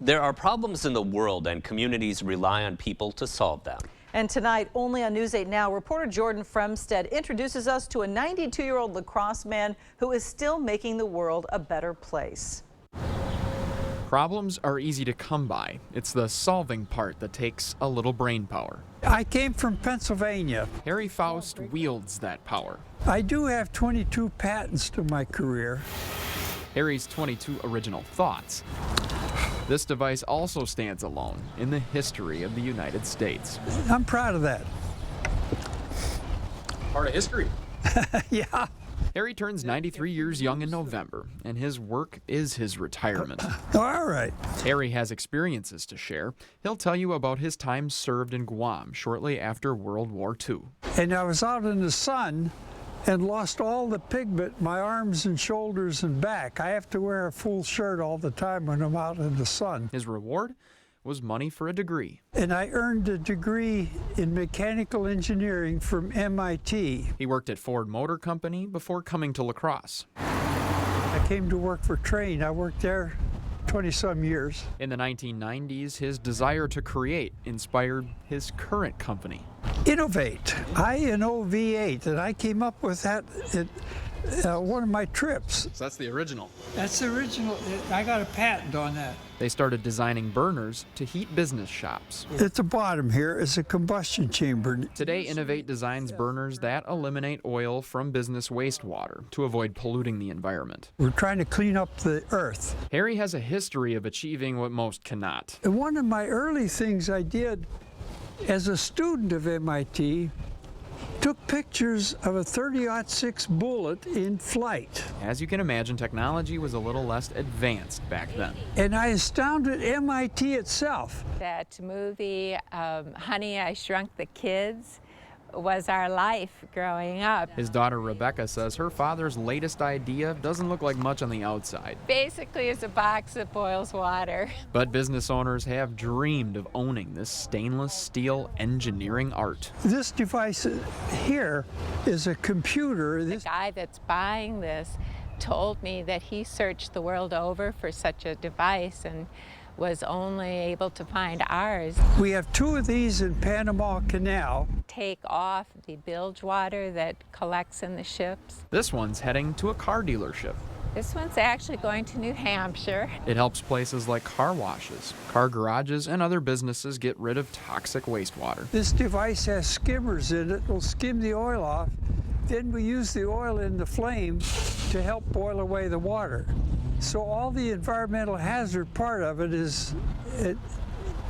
There are problems in the world and communities rely on people to solve them. And tonight, only on News 8 Now, reporter Jordan Fremstead introduces us to a 92-year-old lacrosse man who is still making the world a better place. Problems are easy to come by. It's the solving part that takes a little brain power. I came from Pennsylvania. Harry Faust wields that power. I do have 22 patents to my career. Harry's 22 original thoughts. This device also stands alone in the history of the United States. I'm proud of that. Part of history. Yeah. Harry turns 93 years young in November, and his work is his retirement. All right. Harry has experiences to share. He'll tell you about his time served in Guam shortly after World War II. And I was out in the sun and lost all the pigment in my arms and shoulders and back. I have to wear a full shirt all the time when I'm out in the sun. His reward was money for a degree. And I earned a degree in mechanical engineering from MIT. He worked at Ford Motor Company before coming to La Crosse. I came to work for Train. I worked there 20-some years. In the 1990s, his desire to create inspired his current company. Innovate, I-N-O-V-8, and I came up with that at one of my trips. So that's the original. That's the original. I got a patent on that. They started designing burners to heat business shops. At the bottom here is a combustion chamber. Today, Innovate designs burners that eliminate oil from business wastewater to avoid polluting the environment. We're trying to clean up the earth. Harry has a history of achieving what most cannot. And one of my early things I did as a student of MIT, took pictures of a 30-06 bullet in flight. As you can imagine, technology was a little less advanced back then. And I astounded MIT itself. That movie, Honey, I Shrunk the Kids, was our life growing up. His daughter Rebecca says her father's latest idea doesn't look like much on the outside. Basically, it's a box that boils water. But business owners have dreamed of owning this stainless steel engineering art. This device here is a computer. The guy that's buying this told me that he searched the world over for such a device and was only able to find ours. We have two of these in Panama Canal. Take off the bilge water that collects in the ships. This one's heading to a car dealership. This one's actually going to New Hampshire. It helps places like car washes, car garages, and other businesses get rid of toxic wastewater. This device has skimmers in it. It'll skim the oil off. Then we use the oil in the flame to help boil away the water. So all the environmental hazard part of it is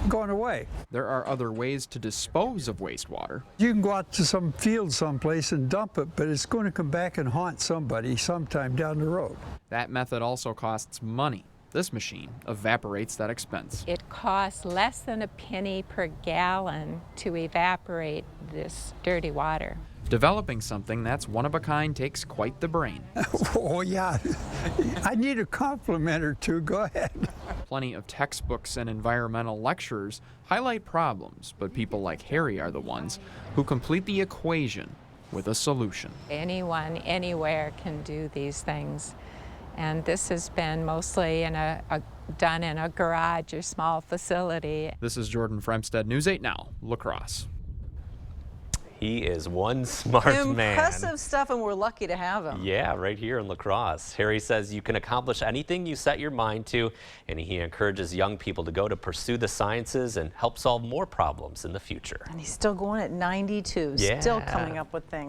going away. There are other ways to dispose of wastewater. You can go out to some field someplace and dump it, but it's going to come back and haunt somebody sometime down the road. That method also costs money. This machine evaporates that expense. It costs less than a penny per gallon to evaporate this dirty water. Developing something that's one of a kind takes quite the brain. Oh, yeah. I need a compliment or two. Go ahead. Plenty of textbooks and environmental lectures highlight problems, but people like Harry are the ones who complete the equation with a solution. Anyone, anywhere can do these things. And this has been mostly done in a garage or small facility. This is Jordan Fremstead, News 8 Now, La Crosse. He is one smart man. Impressive stuff, and we're lucky to have him. Yeah, right here in La Crosse. Harry says you can accomplish anything you set your mind to, and he encourages young people to go to pursue the sciences and help solve more problems in the future. And he's still going at 92, Yeah. still coming up with things.